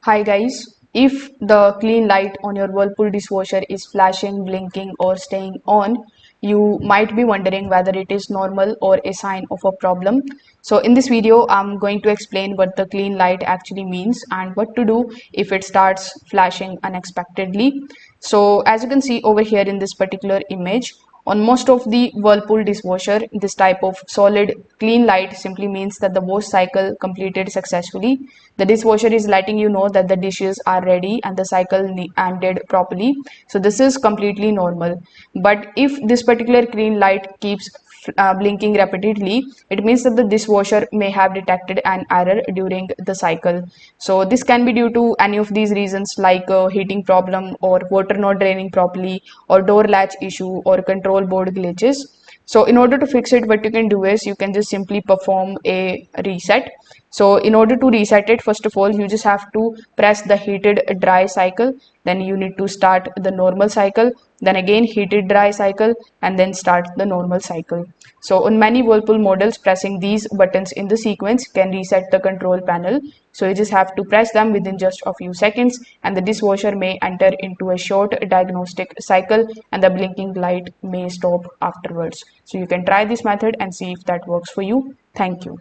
Hi guys, if the clean light on your Whirlpool dishwasher is flashing, blinking or staying on, you might be wondering whether it is normal or a sign of a problem. So in this video, I'm going to explain what the clean light actually means and what to do if it starts flashing unexpectedly. So as you can see over here in this particular image, on most of the Whirlpool dishwasher, this type of solid clean light simply means that the wash cycle completed successfully. The dishwasher is letting you know that the dishes are ready and the cycle ended properly. So this is completely normal. But if this particular clean light keeps blinking repeatedly, it means that the dishwasher may have detected an error during the cycle. So this can be due to any of these reasons like heating problem or water not draining properly or door latch issue or control board glitches. So in order to fix it, what you can do is you can just simply perform a reset. So in order to reset it, first of all, you just have to press the heated dry cycle. Then you need to start the normal cycle, then again heated dry cycle, and then start the normal cycle. So on many Whirlpool models, pressing these buttons in the sequence can reset the control panel. So you just have to press them within just a few seconds and the dishwasher may enter into a short diagnostic cycle and the blinking light may stop afterwards. So you can try this method and see if that works for you. Thank you.